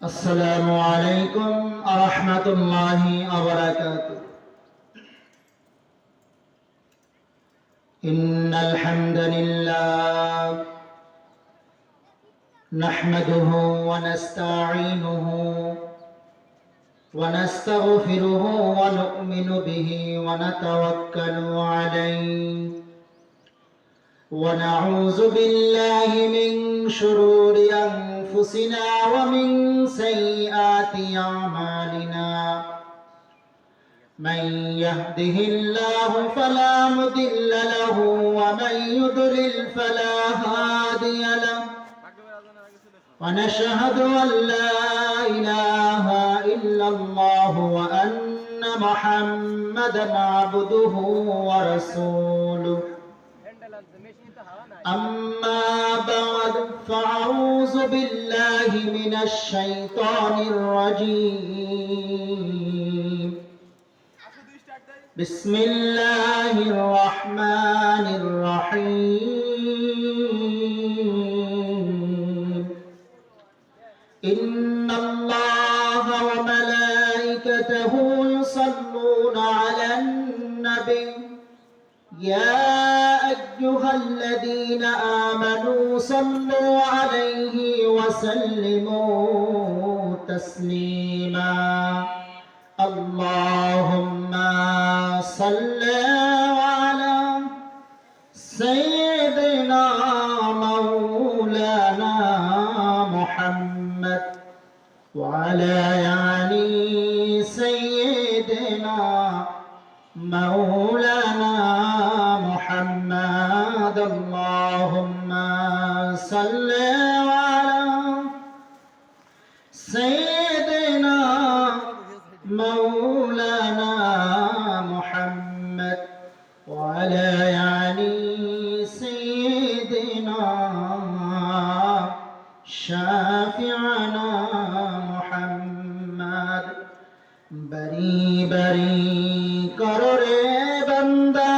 السلام عليكم ورحمة الله وبركاته. إن الحمد لله نحمده ونستعينه ونستغفره ونؤمن به ونتوكل عليه ونعوذ بالله من شرور أنفسنا ومن سيئات أعمالنا. من يهده الله فلا مضل له ومن يضلل فلا هادي له. ونشهد أن لا إله إلا الله وأن محمدا عبده ورسوله. أما بعد فأعوذ بالله من الشيطان الرجيم. بسم الله الرحمن الرحيم. إن الله وملائكته يصلون على النبي يا أيها الذين آمنوا صلوا عليه وسلموا تسليما. اللهم صل على سيدنا مولانا محمد وعلى آل سيدنا مولانا محمد. اللهم صل على سيدنا مولانا محمد وعلى آل سيدنا شافعنا محمد. बरी बरी करो रे बंदा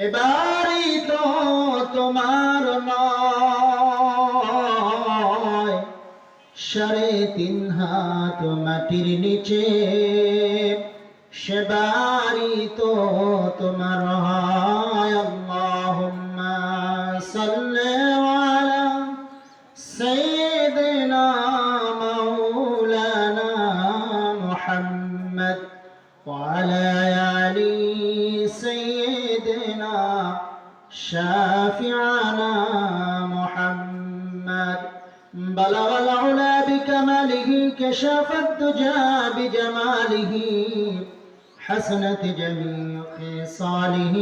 এবারই তো তোমার নয়, 3.5 হাত মাটির নিচে সেবারই তো তোমার হয়। আল্লাহুম্মা সাল্লি আলা সাইয়্যিদিনা মাওলানা মুহাম্মদ ওয়া আলা আলি سيدنا شافعنا محمد. بلغ العلا بكماله كشف الدجى بجماله حسنت جميع خصاله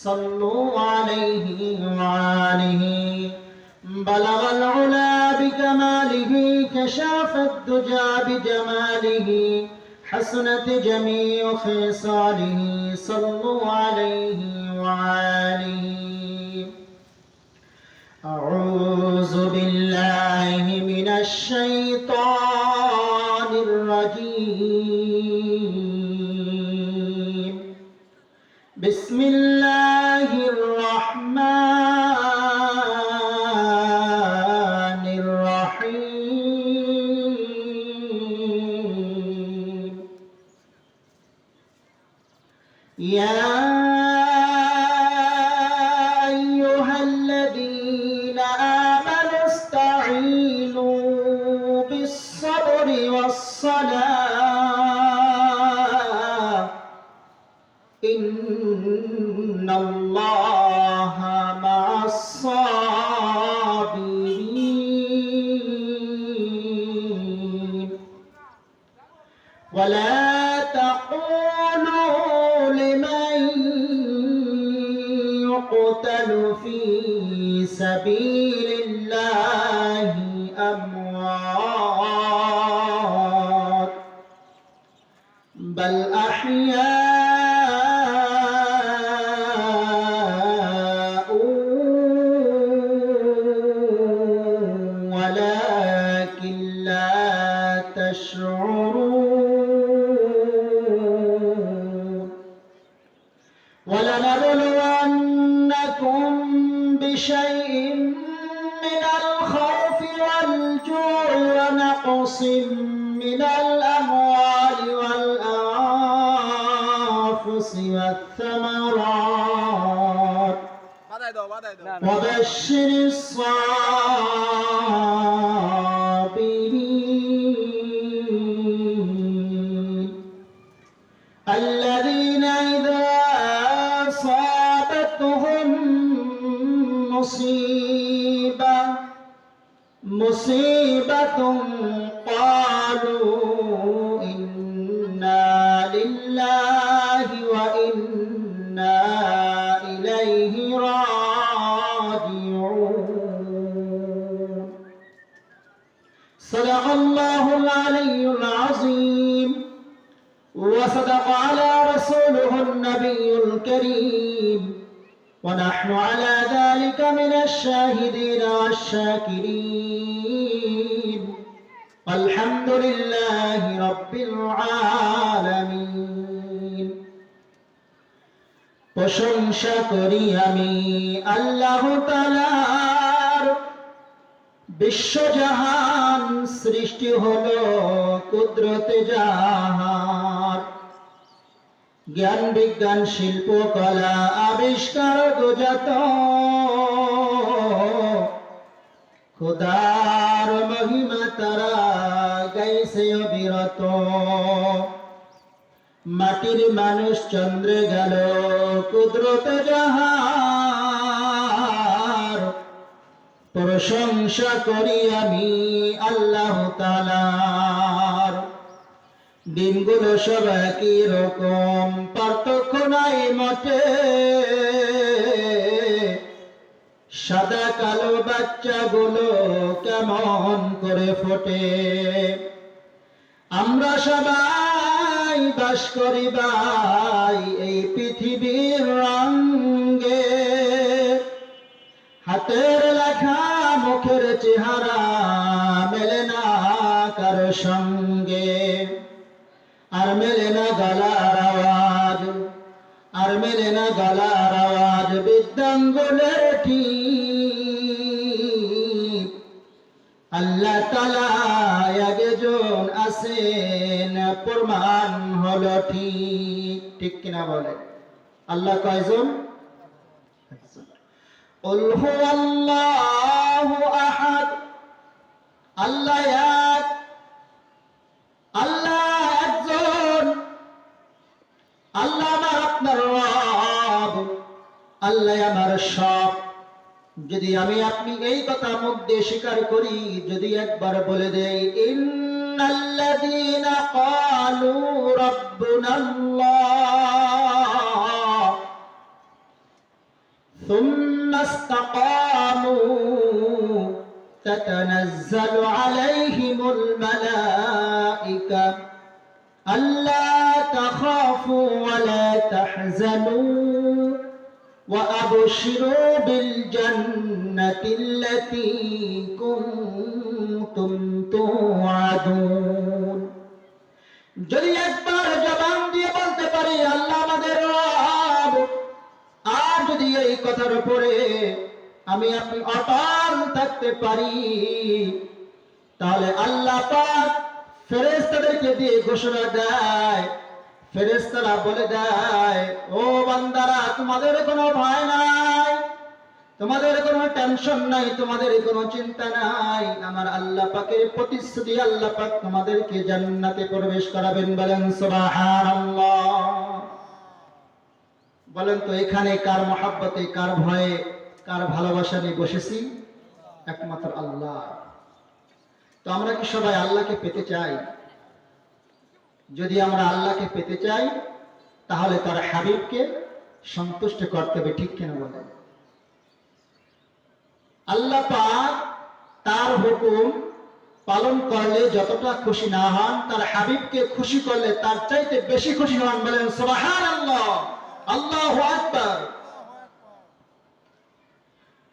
صلوا عليه وآله. بلغ العلا بكماله كشف الدجى بجماله حسنت جميع خصاله صلوا عليه وآله. أعوذ بالله من الشيطان الرجيم. بسم الله الرحمن الرحيم. يا أيها الذين آمنوا استعينوا بالصبر والصلاة إن الله مع الصابرين. ولا تقولوا لمن يقتل في سبيل الله أموات بل أحياء ولكن لا تشعرون. ولنبلونكم بشيء من الخوف والجوع ونقص من الأموال والأنفس والثمرات وبشر الصابرين الذين إذا أصابتهم مصيبة قالوا إنا لله وإنا إليه راجعون. صدق الله العلي العظيم وصدق على رسوله النبي الكريم ونحن على ذلك من الشاهدين والشاكرين والحمد لله رب العالمين. প্রশংসা করি আমি আল্লাহ তাআলার, বিশ্বজাহান সৃষ্টি হলো কুদরতে যাহার, জ্ঞান বিজ্ঞান শিল্প কলা আবিষ্কার যত, খোদার মহিমা তারা গাইছে অবিরত। মাটির মানুষ চন্দ্রে গেল কুদরতে যাহার, প্রশংসা করি আমি আল্লাহ তাআলার। দিনগুলো সব একই রকম, পার্থক্য নাই মতে, সাদা কালো বাচ্চাগুলো কেমন করে ফোটে। আমরা সবাই বাস করি ভাই এই পৃথিবীর রঙে, হাতের লেখা মুখের চেহারা মেলে না কারো সঙ্গে, আর মেলে না গলার আওয়াজ, আর মেলে না গলার আওয়াজ বৃদ্ধাঙ্গুলের ঠিক। আল্লাহ তাআলা একজন আছেন প্রমাণ হলো ঠিক, ঠিক কিনা বলে? আল্লাহ কয়জন? কুল হুয়াল্লাহু আহাদ, আল্লাহ এক, আল্লাহ একজন, আল্লাহ আমার আপনার রব, আল্লাহ আমার সব। যদি আমি আপনি এই কথা মুখ দিয়ে স্বীকার করি, যদি একবার বলে দেই ইন্নাল্লাযীনা ক্বালু রাব্বুনাল্লাহ সুম্মা ইসতাকামু تتنزل عليهم الملائكة ألا تخافوا ولا تحزنوا وأبشروا بالجنة التي كنتم توعدون. যদি একবার জবান দিয়ে বলতে পারি আল্লাহ আমাদের রব, আর যদি এই কথার উপরে আমি আপনি অটল থাকতে পারি, তাহলে আল্লাহ পাক ফেরেশতাদেরকে দিয়ে ঘোষণা দেয়, ফেরেশতারা বলে দেয়, ও বান্দারা তোমাদের কোনো ভয় নাই, তোমাদের কোনো টেনশন নাই, তোমাদের কোনো চিন্তা নাই, আমার আল্লাহ পাকের প্রতিশ্রুতি, আল্লাহ পাক তোমাদেরকে জান্নাতে প্রবেশ করাবেন। বলেন সুবহানাল্লাহ। বলেন তো এখানে কার মহব্বতে, কার ভয়ে, কার ভালোবাসা নিয়ে বসেছি? একমাত্র আল্লাহ। তো আমরা কি সবাই আল্লাহকে পেতে চাই? যদি আমরা আল্লাহকে পেতে চাই তাহলে তার হাবিবকে সন্তুষ্ট করতে হবে, ঠিক কিনা বলেন? আল্লাহ পাক তার হুকুম পালন করলে যতটা খুশি না হন, তার হাবিবকে খুশি করলে তার চাইতে বেশি খুশি হন। বলেন সুবহানাল্লাহ, আল্লাহু আকবার।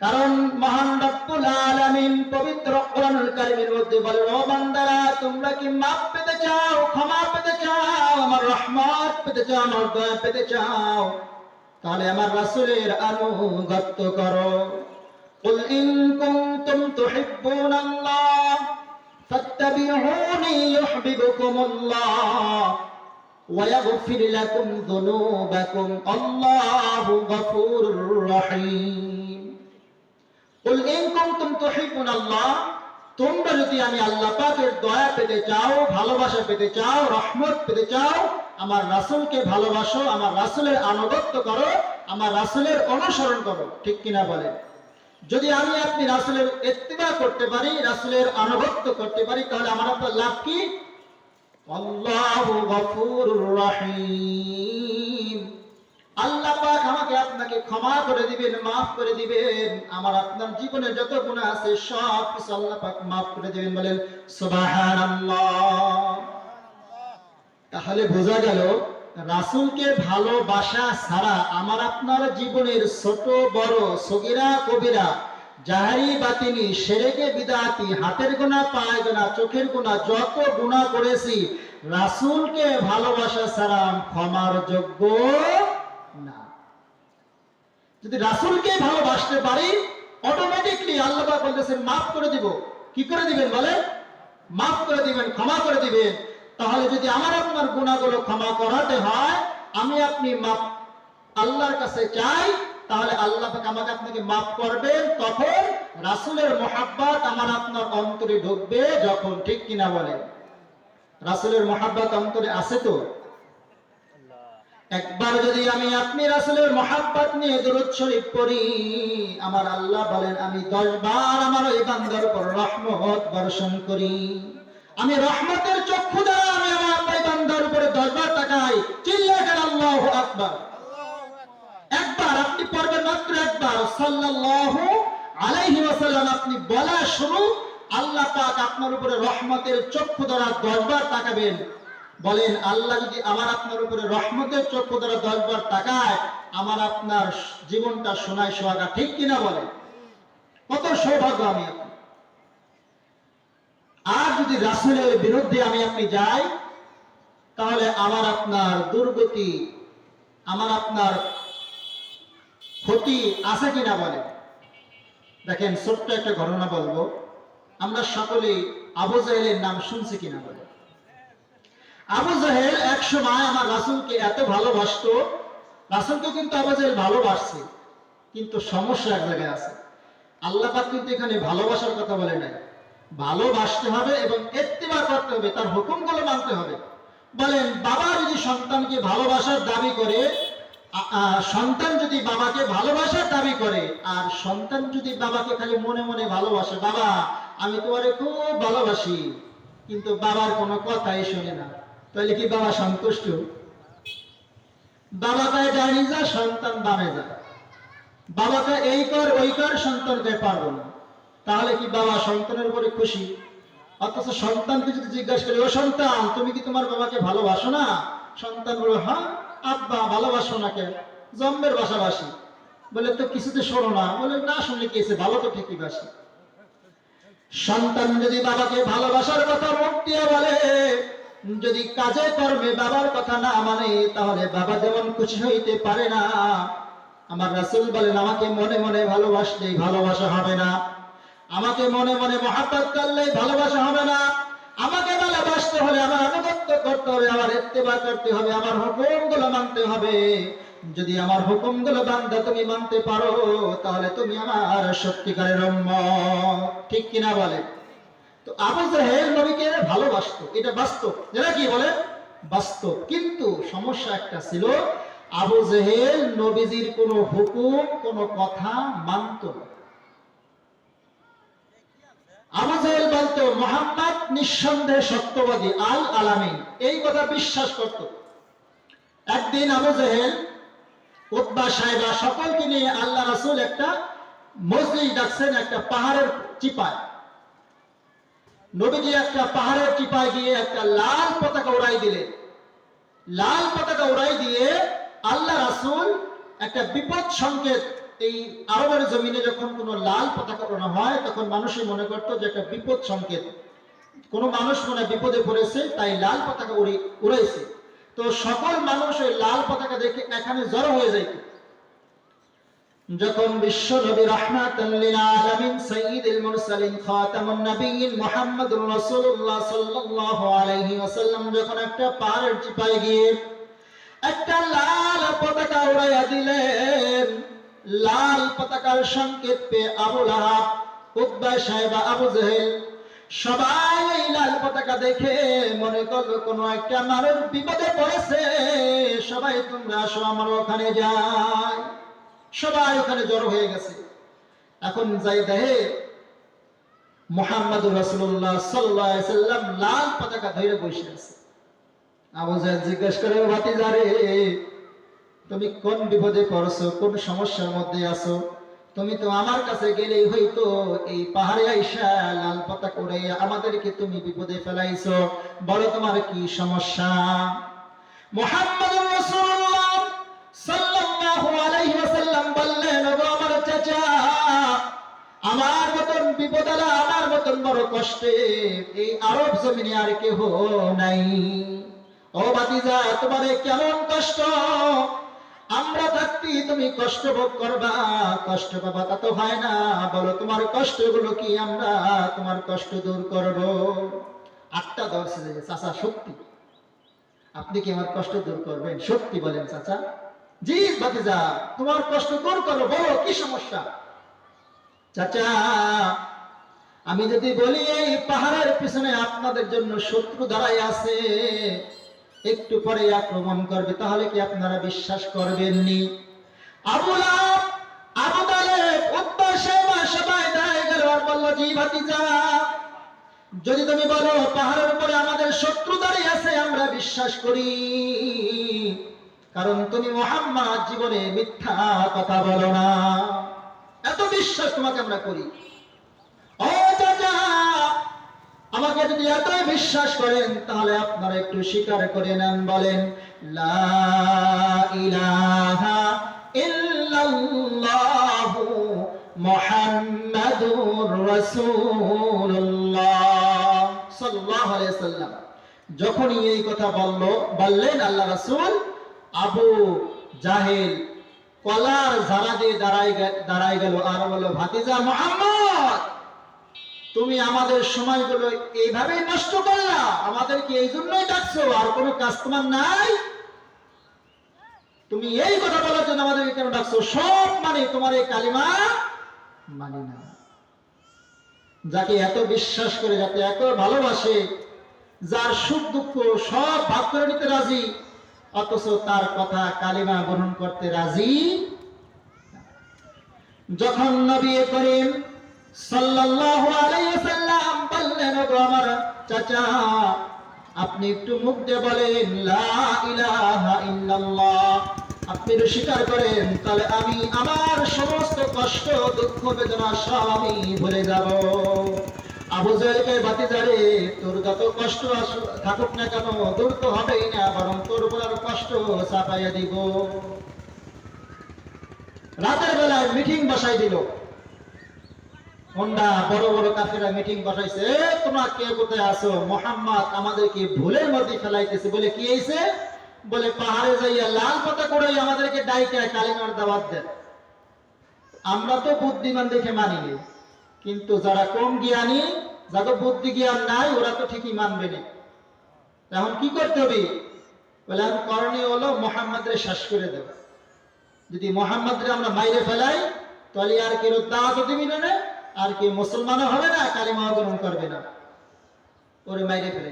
কারণ মহান রব্বুল আলামিন পবিত্র কোরআনুল কারীমের মধ্যে বলেন, ও বান্দারা তোমরা কি মাফ পেতে চাও, ক্ষমা পেতে চাও, আমার রহমত পেতে চাও, আমার দয়া পেতে চাও, তাহলে আমার রাসূলের আনুগত্য করো। কুল ইন কুনতুম তুহিব্বুনাল্লাহ ফাত্তাবিউনি ইউহিব্বুকুমুল্লাহ ওয়া ইয়াগফির লাকুম যুনুবাকুম আল্লাহু গফুরুর রহিম। কুল ইন কুনতুম তুহিব্বুনাল্লাহ, তোমরা যদি আমি আল্লাহ পাকের দয়া পেতে চাও, ভালোবাসা পেতে চাও, রহমত পেতে চাও, আমার রাসূলকে ভালোবাসো, আমার রাসূলের আনুগত্য করো, আমার রাসূলের অনুসরণ করো। ঠিক কিনা বলেন? যদি আমি আপনি রাসূলের ইত্তিবা করতে পারি, রাসূলের আনুগত্য করতে পারি, তাহলে আমার আপনার লাভ কি? আল্লাহু গফুরুর রহিম। আল্লাহ পাক আমাকে আপনাকে ক্ষমা করে দিবেন, মাফ করে দিবেন। আমার আপনার জীবনে যত গুনাহ আছে সব কিছু আল্লাহ পাক মাফ করে দিবেন। বলেন সুবহানাল্লাহ। তাহলে বোঝা গেল রাসূলকে ভালোবাসা ছাড়া আমার আপনার জীবনের ছোট বড়, সগীরা কবিরা, জাহেরি বাতিনি, শিরকে বিদআতি, হাতের গুনাহ, পায়ের গুনাহ, চোখের গুনাহ, যত গুনাহ করেছি রাসূলকে ভালোবাসা ছাড়া ক্ষমার যোগ্য না। যদি রাসূলকে ভালোবাসতে পারি, অটোমেটিকলি আল্লাহ পাক বলতেছেন মাফ করে দিব। কি করে দিবেন বলেন? মাফ করে দিবেন, ক্ষমা করে দিবেন। তাহলে যদি আমার আপনার গুনাহগুলো ক্ষমা করাতে হয়, আমি আপনি মাফ আল্লাহর কাছে চাই, তাহলে আল্লাহ পাক আমাকে আপনাকে মাফ করবেন। তখন রাসূলের মহব্বত আমার আপনার অন্তরে ঢুকবে যখন। ঠিক কিনা বলেন? রাসূলের মহব্বত অন্তরে আছে তো? একবার যদি আমি আপনি রাসূলের মহব্বত নিয়ে দুরূদ শরীফ পড়ি, আমার আল্লাহ বলেন আমি 10 বার আমার এই বান্দার উপর রহমত বর্ষণ করি। আমি রহমতের চক্ষু দ্বারা আমি আমার এই বান্দার উপরে 10 বার তাকাই। চিল্লায় বলেন আল্লাহু আকবার। একবার আপনি পড়বেন, মাত্র একবার সাল্লাল্লাহু আলাইহি ওয়াসাল্লাম আপনি বলা শুরু, আল্লাহ পাক আপনার উপরে রহমতের চক্ষু দ্বারা 10 বার তাকাবেন। বলেন আল্লাহ যদি আমার আপনার উপরে রহমতের চক্ষু দ্বারা 10 বার তাকায়, আমার আপনার জীবনটা সোনায় সোহাগা। ঠিক কিনা বলেন? কত সৌভাগ্য আমি আপনি। আর যদি রাসূলের বিরুদ্ধে আমি আপনি যাই, তাহলে আমার আপনার দুর্গতি, আমার আপনার ক্ষতি আছে কিনা বলেন? দেখেন ছোট্ট একটা ঘটনা বলবো। আমরা সকলেই আবু জাহেলের নাম শুনছি কিনা বলেন? আবু জাহেল এক সময় আমার রাসূলকে এত ভালোবাসতো, রাসূলকে কিন্তু আবু জাহেল ভালোবাসছে, কিন্তু সমস্যা এক জায়গায় আছে। আল্লাহ পাক কিন্তু এখানে ভালোবাসার কথা বলে নাই। ভালোবাসতে হবে এবং ইত্তিবা করতে হবে, তার হুকুমগুলো মানতে হবে। বলেন বাবা যদি সন্তানকে ভালোবাসার দাবি করে, সন্তান যদি বাবাকে ভালোবাসার দাবি করে, আর সন্তান যদি বাবাকে খালি মনে মনে ভালোবাসে, বাবা আমি তোমারে খুব ভালোবাসি, কিন্তু বাবার কোনো কথাই শোনে না, তাহলে কি বাবা সন্তুষ্ট? বাবাকে জানি যা, সন্তান বামে যা, বাবাকে এই কর ওই কর, সন্তানকে পারবো না, তাহলে কি বাবা সন্তানের উপরে খুশি? অথচ সন্তানকে যদি জিজ্ঞাসা করি, ও সন্তান তুমি কি তোমার বাবাকে ভালোবাসো না? সন্তান বলে হ্যাঁ আব্বা ভালোবাসো না, কেন? জম্মের বাসাবাসি। বলে তো কিছুতে শোনো না। বলে না শুনলে কি হয়েছে, ভালো তো ঠিকই বাসি। সন্তান যদি বাবাকে ভালোবাসার কথা মুখ দিয়ে বলে, যদি কাজে কর্মে বাবার কথা না মানে, তাহলে বাবা যেমন খুশি হইতে পারে না। আমার রাসূল বলেন আমাকে মনে মনে ভালোবাসলেই ভালোবাসা হবে না, আমাকে মনে মনে মহব্বত করলেই ভালোবাসা হবে না। আমাকে ভালোবাসতে হলে আমার আনুগত্য করতে হবে, আমার ইত্তেবা করতে হবে, আমার হুকুমগুলো মানতে হবে। যদি আমার হুকুমগুলো বান্দা তুমি মানতে পারো, তাহলে তুমি আমার সত্যিকারের উম্মত। ঠিক কিনা বলে? তো আবু জাহেল নবীকে ভালোবাসতো, এটা বাস্তব। এরা কি বলে? বাস্তব। কিন্তু সমস্যা একটা ছিল, আবু জাহেল নবীজির কোনো হুকুম, কোনো কথা মানত না। আবু জাহেল বলতো মুহাম্মদ নিঃসন্দেহে সত্যবাদী, আল আলামিন, এই কথা বিশ্বাস করত। একদিন আবু জাহেল উতবা সাহেবা সকলকে নিয়ে আল্লাহ রাসূল একটা মজলিস ডাকছেন একটা পাহাড়ের চিপায়। নবীজি একটা পাহাড়ের চিপায় গিয়ে একটা লাল পতাকা উড়াই দিলেন। লাল পতাকা উড়াই দিয়ে আল্লাহ রাসূল একটা বিপদ সংকেত, এই আরবের জমিনে যখন কোনো লাল পতাকা ওড়ানো হয় তখন মানুষই মনে করত যে একটা বিপদ সংকেত, কোনো মানুষ মনে বিপদে পড়েছে, তাই লাল পতাকা উড়াইছে। তো সকল মানুষ ওই লাল পতাকা দেখে এখানে জড়ো হয়ে যাইত। যখন বিশ্ব নবী রাহমাতাল লিল আলামিন সাইয়্যিদুল মুরসালিন খাতামুন নবিয়্যিন মুহাম্মদুর রাসূলুল্লাহ সাল্লাল্লাহু আলাইহি ওয়াসাল্লাম যখন একটা পাহাড়ের চিপায় গিয়ে একটা লাল পতাকা উড়াইয়া দিলেন, লাল পতাকার সংকেত পেয়ে আবু লাহাব, উতবা, সাইবা, আবু জেহেল সবাই এই লাল পতাকা দেখে মনে করলো কোনো একটা মানুষ বিপদে পড়েছে, সবাই তোমরা আসো আমরা ওখানে যাই। সবাই ওখানে জড়ো হয়ে গেছে। এখন যাই দেখে মুহাম্মদুর রাসূলুল্লাহ সাল্লাল্লাহু আলাইহি ওয়াসাল্লাম লাল পতাকা ধরে বসে আছে। আবু জাহেল জিজ্ঞেস করে, ভাতিজা রে, তুমি কোন বিপদে পড়ছো, কোন সমস্যার মধ্যে আছো? তুমি তো আমার কাছে গেলেই হইতো, এই পাহাড়ে আইসা লাল পতাকা উড়াইয়া আমাদেরকে তুমি বিপদে ফেলাইছো, বলো তোমার কি সমস্যা? মুহাম্মদুর রাসূলুল্লাহ সাল্লাল্লাহু আলাইহি ওয়াসাল্লাম বললেন, ওগো আমার চাচা, আমার মতন বিপদালা, আমার মতন বড় কষ্টে এই আরব জমিনে আর কেহ নাই। ও ভাতিজা, তোমার কেমন কষ্ট? আমরা থাকতে তুমি কষ্ট ভোগ করবা, কষ্ট পাবা তা তো হয় না, বলো তোমার কষ্টগুলো কি, আমরা তোমার কষ্ট দূর করব। আটটা দর্শে চাচা, সত্যি আপনি কি আমার কষ্ট দূর করবেন? সত্যি বলেন চাচা। জি ভাতিজা, তোমার কষ্ট দূর করো, বলো কি সমস্যা? চাচা, আমি যদি বলি এই পাহাড়ের পিছনে আপনাদের জন্য শত্রু দাঁড়াই আছে, একটু পরে আক্রমণ করবে, তাহলে কি আপনারা বিশ্বাস করবেননি? আবু লাহাব, আবু তালেব, উতবা, সাইবা সবাই দাঁড়ায় গেল আর বলল, জি ভাতিজা, যদি তুমি বলো পাহাড়ের উপরে আমাদের শত্রু দাঁড়িয়ে আছে, আমরা বিশ্বাস করি, কারণ তুমি মুহাম্মদ জীবনে মিথ্যা কথা বলো না, এত বিশ্বাস তোমাকে আমরা করি। ও চাচা, আমাকে যদি এতই বিশ্বাস করেন, তাহলে আপনারা একটু স্বীকার করে নেন, বলেন লা ইলাহা ইল্লাল্লাহু মুহাম্মাদুর রাসূলুল্লাহ সাল্লাল্লাহু আলাইহি ওয়াসাল্লাম যখনই এই কথা বললেন আল্লাহ রাসূল, আবু জাহেল কলার ঝাড়া দিয়ে দাঁড়ায় গেল আর বলল, ভাতিজা মুহাম্মদ, তুমি আমাদের সময়গুলো এইভাবে নষ্ট করলা, আমাদেরকে এই জন্যই ডাকছো, আর কোনো কাজ তোমার নাই? তুমি এই কথা বলার জন্য আমাদেরকে কেন ডাকছো? সব মানে তোমার এই কালিমা মানি না। যাকে এত বিশ্বাস করে, যাকে এত ভালোবাসে, যার সুখ দুঃখ সব ভাগ করে নিতে রাজি, অথচ তার কথা কালিমা গ্রহণ করতে রাজি। যখন নবী করিম সাল্লাল্লাহু আলাইহি ওয়াসাল্লাম বললেন, ওগো আমার চাচা, আপনি একটু মুখ দিয়ে বলেন লা ইলাহা ইল্লাল্লাহ, আপনি যদি স্বীকার করেন, তাহলে আমি আমার সমস্ত কষ্ট দুঃখ বেদনা সব আমি ভুলে যাব। আবু জাহেলকে, ভাতিজা রে, তোর যত কষ্ট থাকুক না কেন, দূর তো হবেই না, বরং তোর উপর আরো কষ্ট চাপাইয়া দিব। রাতের বেলায় মিটিং বসাই দিল। কোনটা বড় বড় কাফেররা মিটিং বসাইছে, তোমরা কে কোথায় আছো? মুহাম্মদ আমাদেরকে ভুলের মধ্যে ফেলাইতেছে। বলে কি হইছে? বলে পাহাড়ে যাইয়া লাল পাতা করে আমাদেরকে ডাইকা কালিমার দাওয়াত দেন। আমরা তো বুদ্ধিমান দেখে মানিনি, কিন্তু যারা কম জ্ঞানী, যাদের বুদ্ধি জ্ঞান নাই, ওরা তো ঠিকই মানবে না। এখন কি করতে হবে? বলে এখন করণীয় হলো মুহাম্মদের শেষ করে দেব। যদি মুহাম্মদরে আমরা মাইরে ফেলাই, তাহলে আর কেউ দাওয়াত দিবি না, আর কি মুসলমানও হবে না, কালিমা গ্রহণ করবে না, ওরে মাইরে ফেলে।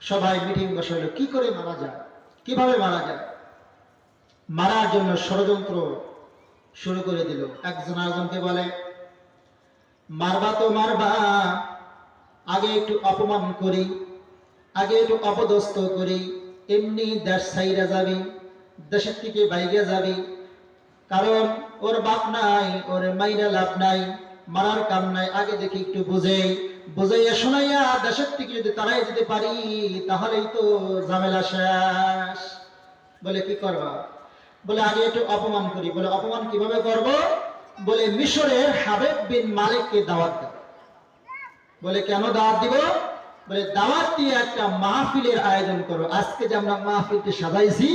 সবাই মিটিং বসাইল, কি করে মারা যায়, কিভাবে মারা যায়। মারার জন্য ষড়যন্ত্র শুরু করে দিল। একজন আরেকজনকে বলে, মারবা তো মারবা, আগে একটু অপমান করি, আগে একটু অপদস্থ করি, এমনি দেশ ছাইরা যাবি, দেশের থেকে বাইরে যাবি, কারণ ওর বাপ নাই, ওর মাইরা লাভ নাই, মারার কাম নাই, আগে দেখি একটু বুঝাইয়া শোনাইয়া দেশের থেকে যদি তারাই যেতে পারি, তাহলেই তো ঝামেলা শেষ। বলে কি করবা? বলে আগে একটু অপমান করি। বলে অপমান কিভাবে করব? বলে মিশরের হাবিব বিন মালিককে দাওয়াত দাও। বলে কেন দাওয়াত দিব? বলে দাওয়াত দিয়ে একটা মাহফিলের আয়োজন করো, আজকে যে আমরা মাহফিলটি সাজাইছি,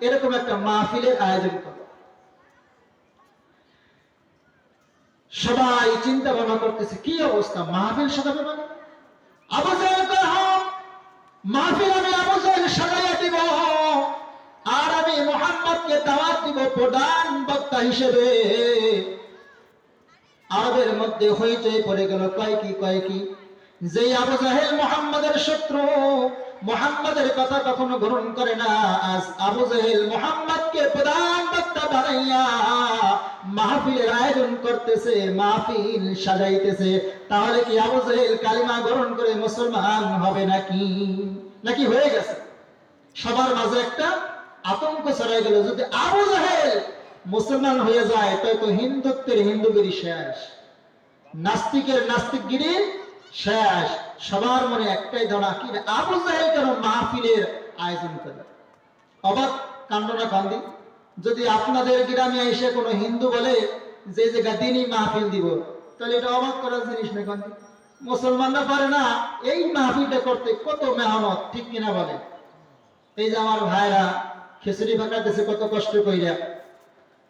এরকম একটা মাহফিলের আয়োজন করো। সবাই চিন্তা ভাবনা করতেছে কি অবস্থা, মাহফিল সাজাবে মানে? আবু জাহেল কয় হ্যাঁ, মাহফিল আমি আবু জাহেল সাজাইয়া দিব, আর আমি মুহাম্মদকে দাওয়াত দিব প্রধান বক্তা হিসেবে। আরবের মধ্যে হইচই পড়ে গেল, কয় কি যে আবু জাহেল মুহাম্মাদের শত্রু, মুহাম্মাদের কথা কখনো গ্রহণ করে না, আজ আবু জাহেল মুহাম্মাদকে প্রধান বক্তা বানাইয়া মাহফিলের আয়োজন করতেছে, মাহফিল সাজাইতেছে। তাহলে কি আবু জাহেল কালিমা গ্রহণ করে মুসলমান হবে নাকি হয়ে গেছে? সবার মাঝে একটা আতঙ্ক ছড়াই গেল, যদি আবু জাহেল মুসলমান হয়ে যায় তো হিন্দুত্বের হিন্দুগিরি শেষ, নাস্তিকের নাস্তিকগিরি শেষ। সবার মনে একটাই ধারণা, কি আবু জাহেল কেন মাহফিলের আয়োজন করে? অবাক কাণ্ড না কান্দি? যদি আপনাদের গ্রামে এসে কোনো হিন্দু বলে যে জায়গা দিনই মাহফিল দিব, তাহলে এটা অবাক করার জিনিস না কান্দি? মুসলমানরা পারে না এই মাহফিলটা করতে, কত মেহনত, ঠিক কিনা বলে? এই যে আমার ভাইরা খিচুড়ি পাকাতেছে কত কষ্ট কইরা,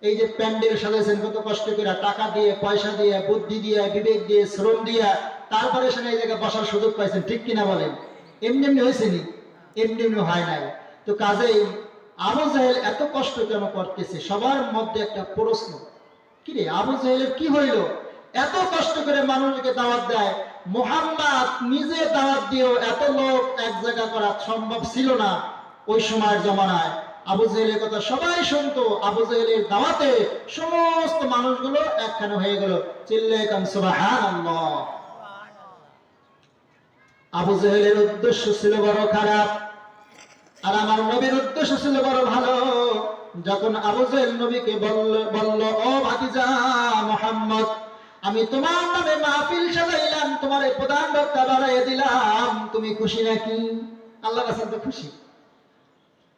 এই যে প্যান্ডেল সাজাইছেন কত কষ্ট করে, টাকা দিয়ে, পয়সা দিয়ে, বুদ্ধি দিয়ে, বিবেক দিয়ে, শ্রম দিয়ে, তারপরে সেখানে এই জায়গায় বসার সুযোগ পাইছেন, ঠিক কিনা বলেন? এমনি এমনি হয়েছে নি? এমনি এমনি হয় নাই। তো কাজেই আবু জাহেল এত কষ্ট কেন করতেছে? সবার মধ্যে একটা প্রশ্ন, কি রে আবু জাহেলের কি হইল? এত কষ্ট করে মানুষকে দাওয়াত দেয়, মুহাম্মদ নিজে দাওয়াত দিয়েও এত লোক এক জায়গা করা সম্ভব ছিল না ওই সময়ের জমানায়। আবু জাহেলের কথা সবাই শুনতো, আবু জাহেলের দাওয়াতে সমস্ত মানুষগুলো একখানে হয়ে গেল। চিল্লায়ে কান সুবহানাল্লাহ। আবু জাহেলের উদ্দেশ্য ছিল বড় খারাপ, আর আমার নবীর উদ্দেশ্য ছিল বড় ভালো। যখন আবু জাহেল নবীকে বলল, ও ভাতিজা মুহাম্মদ, আমি তোমার নামে মাহফিল সাজাইলাম, তোমার এই প্রধান বক্তা বানাইয়া দিলাম, তুমি খুশি নাকি? আল্লাহ রাসূল তো খুশি।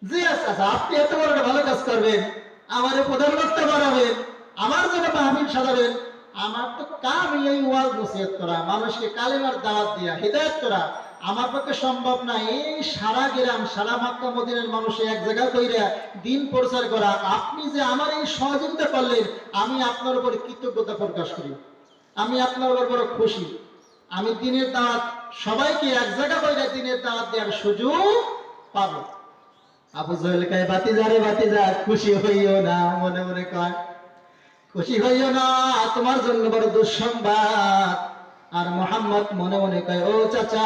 জি আচ্ছা, আপনি এত বড় ভালো কাজ করবেন, আমার প্রধান বক্তা বানাবেন, আমার জন্য মাহফিল সাজাবেন, আমার তো কাম এই ওয়াজ নসিহত করা, মানুষকে কালেমার দাওয়াত দিয়া হিদায়াত করা, আমার পক্ষে সম্ভব না। এই সারা গ্রাম, সারা মক্কা মদিনার মানুষ এক জায়গা কইরা দিন প্রচার করা, আপনি যে আমার এই সহযোগিতা করলেন, আমি আপনার উপর কৃতজ্ঞতা প্রকাশ করি, আমি আপনার উপর বড় খুশি। আমি দিনের দাওয়াত, সবাইকে এক জায়গা কইরা দিনের দাওয়াত দেওয়ার সুযোগ পাবো। আবু জাহেল কয়, বাতিজা রে বাতিজা, খুশি হইও না, মনে মনে কয় খুশি হইও না, তোমার জন্য বড় দুঃসংবাদ। আর মুহাম্মদ মনে মনে কয়, ও চাচা,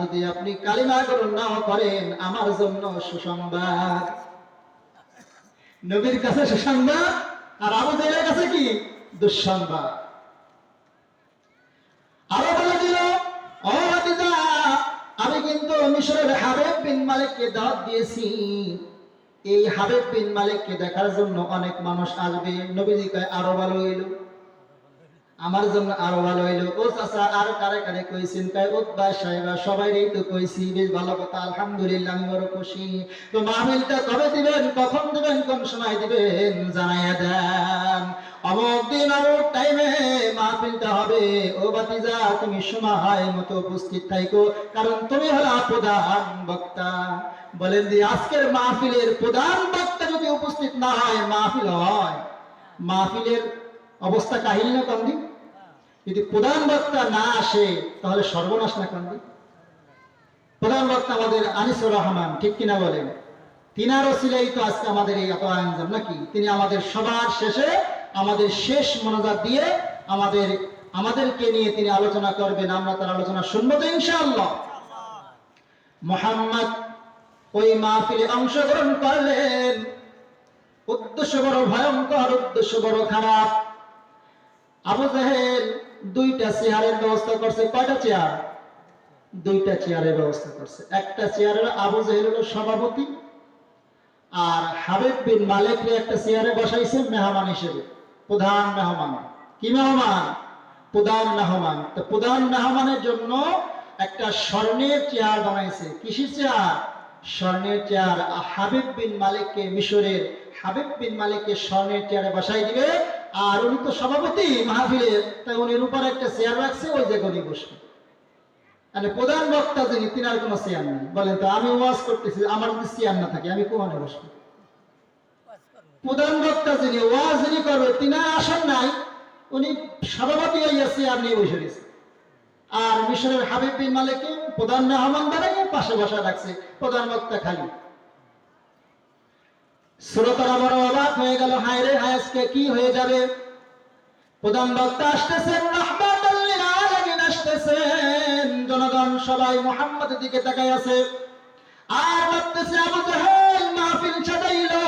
যদি আপনি কালিমা গ্রহণ নাও করেন, আমার জন্য সুসংবাদ। নবীর কাছে সুসংবাদ, আর আবু জাহেলের কাছে কি? দুঃসংবাদ। আরো বলে দিল, ও ভাতিজা, আমি কিন্তু মিশরের হাবিব বিন মালিককে দাওয়াত দিয়েছি, এই হাবিব বিন মালিককে দেখার জন্য অনেক মানুষ আসবে। নবীজি কয়, আরো ভালো হইল, আমার জন্য আরো ভালো হইল। ও চাচা, আর কারে কারে কইছেন? কয়, উতবা সাহেবা, সবাইরই তো কইছি। বেশ ভালো কথা, আলহামদুলিল্লাহ, আমি বড় খুশি। তো মাহফিলটা কবে দিবেন, কখন দিবেন, কোন সময় দিবেন, জানাইয়া দেন। অমুক দিন অমুক টাইমে মাহফিলটা হবে। ও ভাতিজা, তুমি সময় মতো উপস্থিত থাকো, কারণ তুমি হলো প্রধান বক্তা। বলেন যে আজকের মাহফিলের প্রধান বক্তা যদি উপস্থিত না হয়, মাহফিল হয়? মাহফিলের অবস্থা কাহিল না কান্দি? যদি প্রধান বক্তা না আসে, তাহলে সর্বনাশ না কান্দি? প্রধান বক্তা আমাদের আনিসুর রহমান, ঠিক কিনা বলেন? তিনার ওসিলাই তো আজকে আমাদের এই এত আয়োজন নাকি? তিনি আমাদের সবার শেষে, আমাদের শেষ মোনাজাত দিয়ে আমাদেরকে নিয়ে তিনি আলোচনা করবেন, আমরা তার আলোচনা শুনবো তো ইনশাআল্লাহ। মুহাম্মদ ওই মাহফিলে অংশগ্রহণ করলেন, উদ্দেশ্য বড় ভয়ঙ্কর, উদ্দেশ্য বড় খারাপ। আবু জাহেল দুইটা চেয়ারের ব্যবস্থা করছে। কয়টা চেয়ার? দুইটা চেয়ারের ব্যবস্থা করছে। একটা চেয়ারে আবু জাহেল হলো সভাপতি, আর হাবিব বিন মালিককে একটা চেয়ারে বসাইছে মেহমান হিসেবে, প্রধান মেহমান। কি মেহমান? প্রধান মেহমান। তো প্রধান মেহমানের জন্য একটা স্বর্ণের চেয়ার বানাইছে। কিসের চেয়ার? স্বর্ণের চেয়ার। হাবিব বিন মালিককে, মিশরের হাবিব বিন মালিককে স্বর্ণের চেয়ারে বসাই দিবে, আর উনি তো সভাপতি মাহফিলের, তাই উনির উপর একটা চেয়ার রাখছে, ওই জায়গায় উনি বসবে। মানে প্রধান বক্তা যিনি, তিনার কোনো চেয়ার নেই। বলেন তো, আমি ওয়াজ করতেছি, আমার যদি চেয়ার না থাকে, আমি কোথায় বসবো? প্রধান বক্তা যিনি, ওয়াজ যিনি করবে, তিনার আসন নাই, উনি সভাপতি হইয়া চেয়ার নিয়ে বসে গেছে, আর মিশরের হাবিব বিন মালিককে প্রধান মেহমান বানাইয়ে পাশে বসা রাখছে, প্রধান বক্তা খালি। শ্রোতারা বড় অবাক হয়ে গেল, হায় রে হায়, আজকে কি হয়ে যাবে? প্রধান বক্তা আসতেছেন, রাহমাতাল লিল আলামিন আসতেছেন, জনগণ সবাই মুহাম্মাদের দিকে তাকায় আছে আর ভাবতেছে আবু জাহেল মাহফিল সাজাইলো,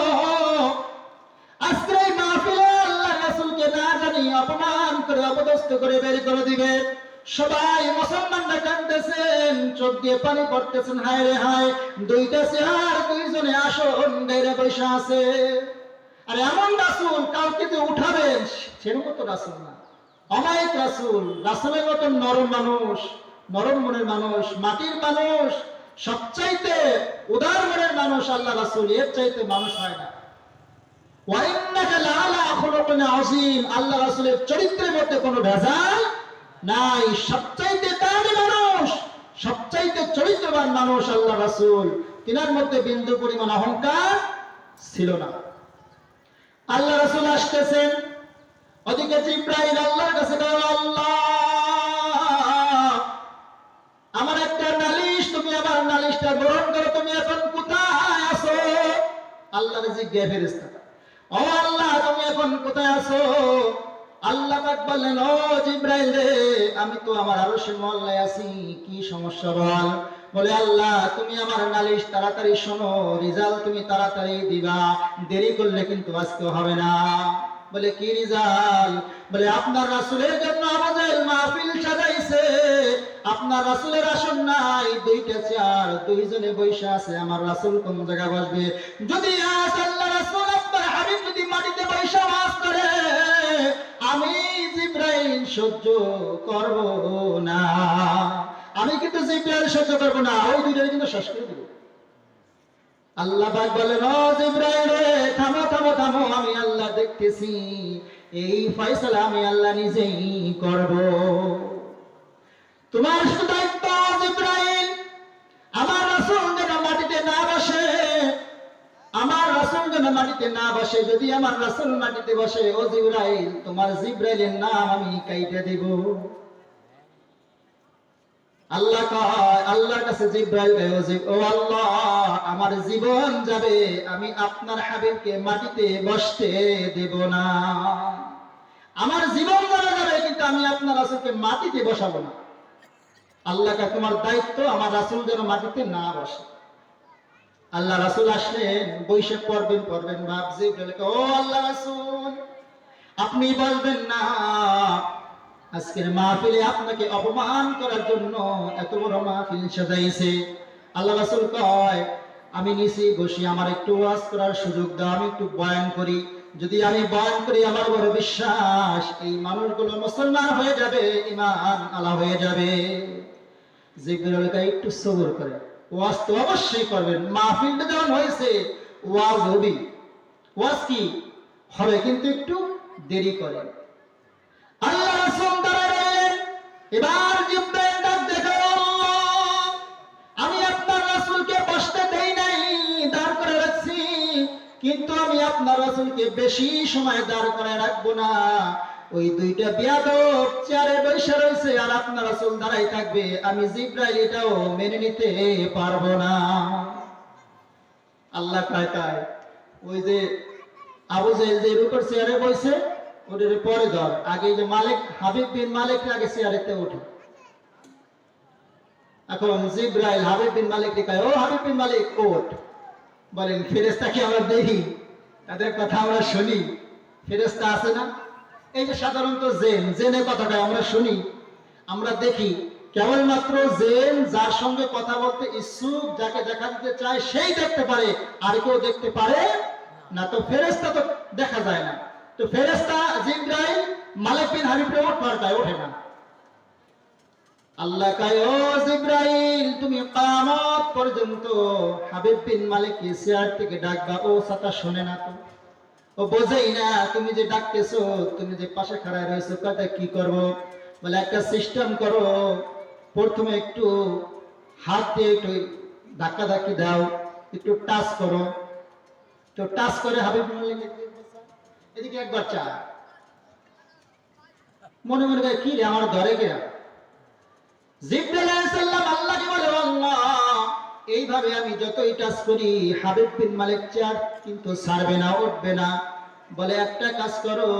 আজকে এই মাহফিলে আল্লাহ রাসূলকে না জানি অপমান করে অপদস্থ করে বের করে দিবে। সবাই মুসলমানরা কাঁদতেছেন, চোখ দিয়ে পানি পড়তেছেন, হায় রে হায়, দুইটা চেয়ার দুইজনে আসন গাইরা বসে আছে। আর এমন রাসূল কাউকে যে উঠাবেন সেরকম তো রাসূল না, অমায়িক রাসূল, রাসূলের মতন নরম মানুষ, নরম মনের মানুষ, মাটির মানুষ, সবচাইতে উদার মনের মানুষ আল্লাহ রাসূল, এর চাইতে মানুষ হয় না। ওয়া ইন্নাকা লাআলা খুলুকিন আযীম, আল্লাহ রাসূলের চরিত্রের মধ্যে কোনো ভেজাল নাই, সবচাইতে দামি মানুষ, সবচাইতে চরিত্রবান মানুষ আল্লাহ রাসূল, তিনার মধ্যে বিন্দু পরিমাণ অহংকার ছিল না। আল্লাহ রাসূল আসতেছেন, ওদিকে জিবরাইল আল্লাহর কাছে বলে, আল্লাহ আমার একটা নালিশ, তুমি আমার নালিশটা গ্রহণ করো, তুমি এখন কোথায় আছো? আল্লাহর জিজ্ঞাসা ফেরেশতা, ও আল্লাহ তুমি এখন কোথায় আছো? আল্লাহ পাক বললেন, ও জিবরাইল রে, আমি তো আমার আরশের মহল্লায় আছি, কি সমস্যা বল? বলে, আল্লাহ তুমি আমার নালিশ তাড়াতাড়ি শোনো, রিজাল্ট তুমি তাড়াতাড়ি দিবা, দেরি করলে কিন্তু আজকে হবে না। বলে, কি রিজাল্ট? বলে, আপনার রাসূলের জন্য আবু জাহেল মাহফিল সাজাইছে, আপনার রাসূলের আসন নাই, দুইটা চেয়ার দুইজনে বসে আছে, আমার রাসূল কোন জায়গায় বসবে? যদি আজ আল্লাহ রাসূল আপনার হাবিব যদি মাটিতে বসে ওয়াজ করে, আমি জিবরাইল সহ্য করব না, আমি কিন্তু জিবরাইল সহ্য করব না, ওই দুইটারে কিন্তু শেষ করে দেব। আল্লাহ পাক বলেন, ও জিবরাইল রে, থামো থামো থামো, আমি আল্লাহ দেখতেছি, এই ফয়সালা আমি আল্লাহ নিজেই করব। তোমার শুধু দায়িত্ব জিবরাইল, আমার রাসূল যেন মাটিতে না বসে, আমার রাসূল যেন মাটিতে না বসে, যদি আমার রাসূল মাটিতে বসে, ও জিবরাইল তোমার জিবরাইলের নাম আমি কাইটা দেব। আল্লাহ কয়, আল্লাহর কাছে জিবরাইল কয়, ও আল্লাহ আমার জীবন যাবে, আমি আপনার হাবিবকে মাটিতে বসতে দেব না, আমার জীবন যাবে, কিন্তু আমি আপনার রাসূলকে মাটিতে বসাবো না। আল্লাহ কয়, তোমার দায়িত্ব আমার রাসূল যেন মাটিতে না বসে। আল্লাহ রাসূল আসলেন, বৈশে পড়বেন ভাব, জিবরাইল কয়, ও আল্লাহ রাসূল আপনি বলবেন না, আজকের মাহফিলে আপনাকে অপমান করার জন্য এত বড় মাহফিল সাজাইছে। আল্লাহ রাসূল কয়, আমি নিচে বসি, আমার একটু ওয়াজ করার সুযোগ দাও, আমি একটু বয়ান করি, যদি আমি বয়ান করি আমার বড় বিশ্বাস এই মানুষগুলো মুসলমান হয়ে যাবে, ঈমান আলা হয়ে যাবে। জিবরাইল কয়, একটু সবর করেন, ওয়াজ তো অবশ্যই করবেন, মাহফিলটা যখন হয়েছে ওয়াজ হবে, ওয়াজ কি হবে, কিন্তু একটু দেরি করেন। আল্লাহ রাসূল দাঁড়ালেন, এবার জিবরাইল ডাক দেখো, আল্লাহ আমি আপনার রাসূলকে বসতে দেই নাই, দাঁড় করে রাখছি, কিন্তু আমি আপনার রাসূলকে বেশি সময় দাঁড় করে রাখবো না, ওই দুইটা বিয়াদব চেয়ারে বসে রয়েছে আর আপনার রাসূল দাঁড়াই থাকবে, আমি জিবরাইল এটাও মেনে নিতে পারবো না। আল্লাহ কয়, ওই যে আবু জাহেল যে উপর চেয়ারে বসে ওদের পরে ধর, আগে যে মালিক হাবিব বিন মালিক আগে চেয়ারেতে ওঠে। এখন জিবরাইল হাবিব বিন মালিককে কয়, ও হাবিব বিন মালিক ওঠ। বলেন, ফেরেশতাকে আমরা দেখি, তাদের কথা আমরা শুনি, ফেরেশতা আছে না? এই যে সাধারণত জেনে কথাটা আমরা শুনি, আমরা দেখি, কেবলমাত্র জেন যার সঙ্গে কথা বলতে ইচ্ছুক, যাকে দেখা দিতে চায় সেই দেখতে পারে, আর কেউ দেখতে পারে না। তো ফেরেশতা তো দেখা যায় না, তো ফেরেশতা জিবরাইল মালিক বিন হাবিবকে ওঠে না। আল্লাহ কয়, ও জিবরাইল তুমি কিয়ামত পর্যন্ত হাবিব বিন মালিককে চেয়ার থেকে ডাকবা, ও কথা শুনে না, তো ও বোঝেই না, তুমি যে ডাকতেছো, তুমি যে পাশে খাড়ায় রয়েছো, কথা কি করব? বলে, একটা সিস্টেম করো, প্রথমে একটু হাত দিয়ে একটু ধাক্কা ধাক্কি দাও, একটু টাচ করো, তো টাচ করে হাবিব বিন মালিক এদিকে একবার চা, মনে মনে কয় কি রে আমার ধরে কে? জিবরাইল আলাইহিস সালাম আল্লাহকে বলে, আল্লাহ এইভাবে আমি যতই টাচ করি হাবিব বিন মালিক চেয়ার কিন্তু ছাড়বে না, উঠবে না। বলে একটা কাজ করো,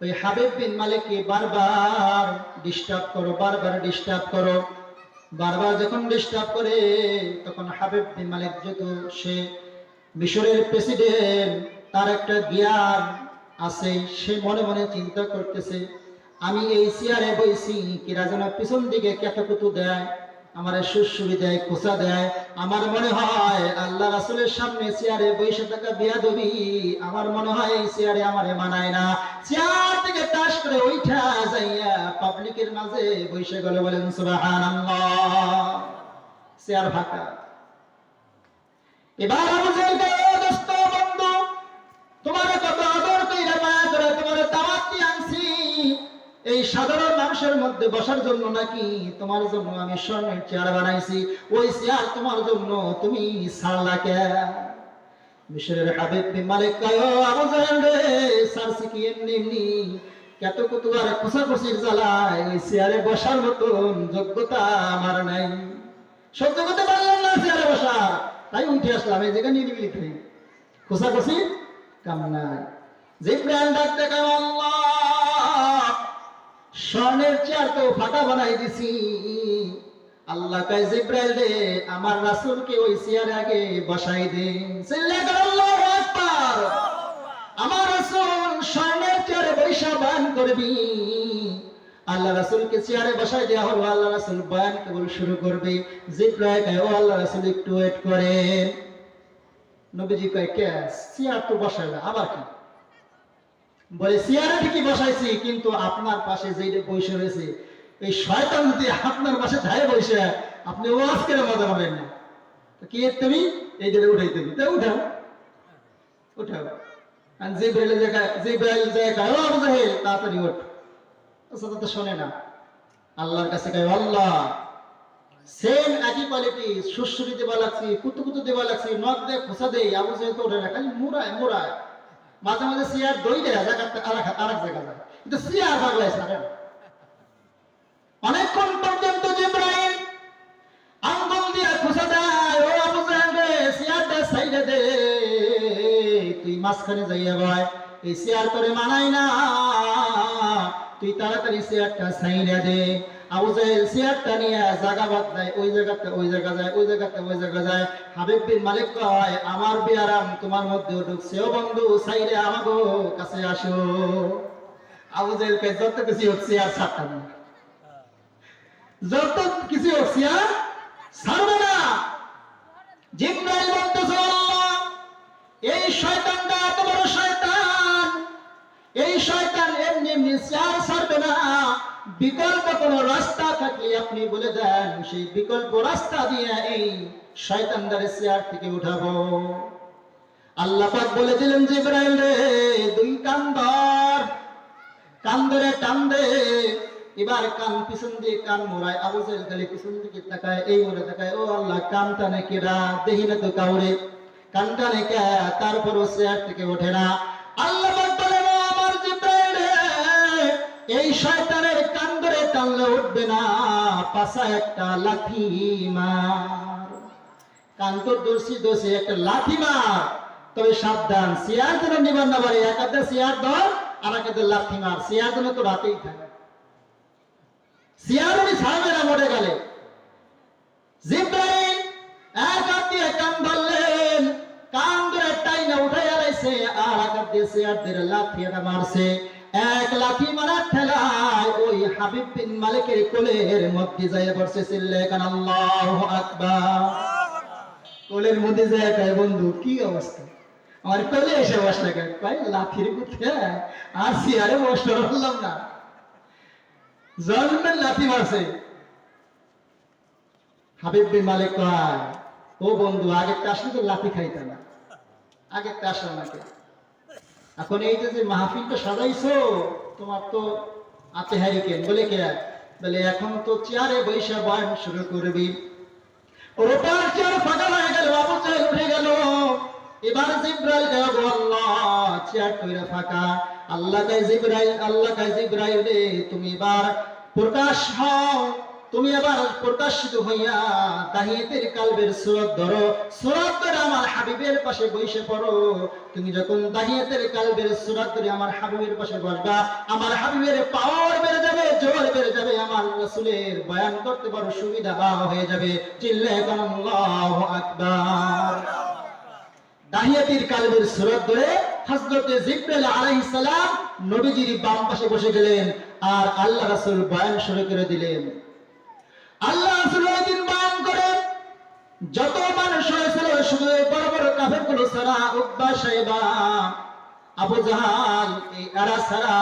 ওই হাবিব বিন মালিককে বারবার ডিস্টার্ব করো, বারবার ডিস্টার্ব করো। বারবার যখন ডিস্টার্ব করে তখন হাবিব বিন মালিক যেহেতু সে মিশরের প্রেসিডেন্ট, তার একটা জ্ঞান আছে, সে মনে মনে চিন্তা করতেছে আমি এই চেয়ারে বইছি, কিরা যেন পিছন দিকে কেতকুতু দেয়, আমার সুরসুরি দেয়, খোঁচা দেয়। আমার মনে হয় আল্লাহ রাসূলের সামনে চেয়ারে বসে থাকা বিয়াদবি, আমার মনে হয় এই চেয়ারে আমারে মানায় না। চেয়ার থেকে টাস করে ওইটা যাইয়া পাবলিকের মাঝে বসে গেল। বলেন সুবহানাল্লাহ। চেয়ার ফাঁকা। এবার আবু জাহেল কয়, ও দোস্ত বন্ধু, তোমার কত আদর কইরা মায়া করে তোমার দাওয়াত দিয়ে আনছি, এই সাধারণ মানুষের মধ্যে বসার জন্য নাকি তোমার জন্য আমি স্বর্ণের চেয়ার বানাইছি, ওই চেয়ার তোমার জন্য তুমি ছাড়লা কে? মিশরের হাবিব বিন মালিক কয়, ও আবু জাহেল রে, সারছি কি এমনি এমনি কত কত আর খোসাখুসির জ্বালায় ওই চেয়ারে বসার মতন যোগ্যতা আমার নাই, সহ্য করতে পারলাম না চেয়ারে বসা, তাই উঠে আসলাম এই জায়গায় নিরিবিলি খাই, খোসাখুসি কাম নাই। জিবরাইল ডাকতে কয়, আল্লাহ স্বর্ণের চেয়ার তো ফাটা বানাই দিছি। আল্লাহ কয়, জিবরাইল রে, আমার রাসূলকে ওই চেয়ারে আগে বসাই দে। চিল্লায়ে আল্লাহু আকবার। আমার রাসূল স্বর্ণের চেয়ারে বৈশা বয়ান করবি। আল্লাহ রাসূলকে চেয়ারে বসাই দেওয়া হলো। আল্লাহ রাসূল বয়ান কেবল শুরু করবে। জিবরাইল কয়, ও আল্লাহ রাসূল একটু ওয়েট করেন। নবীজি কয়, কে? চেয়ার তো বসাইলা, আবার কি? বলে, চেয়ারে ঠিকই বসাইছি, কিন্তু আপনার পাশে যেটা বসে রয়েছে এই শয়তান যদি আপনার পাশে ধায়ে বসে আপনি ওয়াজ করে মজা পাবেন না। কি তুমি এই যে উঠাই তুমি, তা উঠাও উঠাও। আর জিবরাইল যায় কয়, ও আবু জাহেল তাড়াতাড়ি ওঠ। আচ্ছা তো শোনে না। আল্লাহর কাছে কয়, আল্লাহ সেম একই কোয়ালিটি, সুরসুরি দেওয়া লাগছে, কুতুকুতু দেওয়া লাগছে, নখ দিয়ে খোঁচা দেই, আবু জাহেল তো ওঠে না, খালি মুড়ায় মুড়ায়। মাঝে মাঝে চেয়ার দই দেয় জায়গাতে আরেক জায়গা যায়, কিন্তু চেয়ার পাগলাইছে না। অনেকক্ষণ পর্যন্ত জিবরাইল আঙ্গুল দিয়ে খোঁচা দেয়, ও আবু জাহেল রে, চেয়ারটা সাইডে দে, তুই মাঝখানে যাইয়া বয়, এই চেয়ার করে মানাই না, তুই তাড়াতাড়ি চেয়ারটা সাইডে দে। আবু জাহেল চেয়ারটা নিয়ে জায়গা বদলায়, ওই জায়গাতে ওই জায়গা যায়, ওই জায়গাতে ওই জায়গা যায়। হাবিব বিন মালিক কয়, আমার বেয়ারাম তোমার মধ্যে ঢুকছে, ও বন্ধু সাইডে আমাগো কাছে আসো। আবু জাহেল কে যত কিছু হচ্ছে আর ছাড়তাম না, যত কিছু হচ্ছে আর ছাড়বে না। জিবরাইল বলতেছে, আল্লাহ এই শয়তানটা এত বড় শয়তান, এই শয়তান এমনি এমনি চেয়ার ছাড়বে না, বিকল্প কোন রাস্তা থাকলে আপনি বলে দেন, সেই বিকল্প রাস্তা দিয়ে এই শয়তানদারে চেয়ার থেকে উঠাবো। আল্লাহ পাক বলে দিলেন, জিবরাইল রে, দুই কান ধর, কান ধরে টান দে। এবার কান পিছন দিয়ে কান মোড়ায়। আবু জাহেল খালি পিছন দিকে তাকায়, এই মোড়ে তাকায়, ও আল্লাহ কান টানে কেডা, দেখি না তো কাউরে, কান টানে কে? তারপরও চেয়ার থেকে ওঠে না। আল্লাহ পাক বলেন, আমার জিবরাইল রে, এই শয়তানের কান ধরে টানলে উঠবে না, পাছা একটা লাঠি মার। কান তো দোষী দোষী, একটা লাঠি মার, তবে সাবধান, চেয়ার যেন নিবার না পারে। এক হাতে চেয়ার ধর, আর এক হাতে লাঠি মার, চেয়ার যেন তো রাতেই থাকে, চেয়ার উনি ছাড়বে না মরে গেলে। জিবরাইল এক হাত দিয়ে কান ধরলেন, কান ধরে টাইনা উঠাই আলাইছে, আর এক হাত দিয়ে চেয়ার ধরে লাঠি মারছে। এক লাঠি মারার ঠেলায় ওই হাবিব বিন মালিকের কোলের মধ্যে যায় পড়ছে। চিল্লায়ে কান আল্লাহু আকবার। কোলের মধ্যে যায় কয়, বন্ধু কি অবস্থা, আমার কোলে এসে বসলে কেন? ভাই লাঠির কোথায়, আর চেয়ারে বসতে পারলাম না, জন্মের লাঠি মারছে। হাবিব বিন মালিক কয়, ও বন্ধু আগের আসলে তো লাঠি খাইতে না, আগের আসলো নাকি, এখন এই যে মাহফিলটা সাজাইছো, তোমার তো আতে হারিকেন। বলে কে? বলে এখন তো চেয়ারে বৈশা বয়ান শুরু করবি। ওটার চেয়ার ফাঁকা হয়ে গেল, আবু জাহেল উঠে গেল। এবার জিবরাইল গেল, আল্লাহ চেয়ার কইরা ফাঁকা। আল্লাহ কয় জিবরাইল রে তুমি এবার প্রকাশ হও, তুমি এবার প্রকাশিত হইয়া দাহিয়াতের কালবের সূরত ধরো, সূরত ধরে আমার হাবিবের পাশে বসে পড়ো। তুমি যখন দাহিয়াতের কালবের সূরত ধরে আমার হাবিবের পাশে বসবা, আমার হাবিবের পাওয়ার বেড়ে যাবে, জোর বেড়ে যাবে, আমার রাসূলের বয়ান করতে বড় সুবিধা হয়ে যাবে। চিল্লায়ে বলুন আল্লাহু আকবার। দাহিয়াতির কালবের সূরত ধরে হযরতে জিবরাইল আলাইহিস সালাম নবীজির বাম পাশে বসে গেলেন আর আল্লাহ রাসূল বয়ান শুরু করে দিলেন। আল্লাহ রাসূল দিন বয়ান করে যত মানুষ হয়েছিল শুধু বড় বড় কাফেরগুলো ছাড়া, উতবা সাইবা আবু জাহাল এই এরা ছাড়া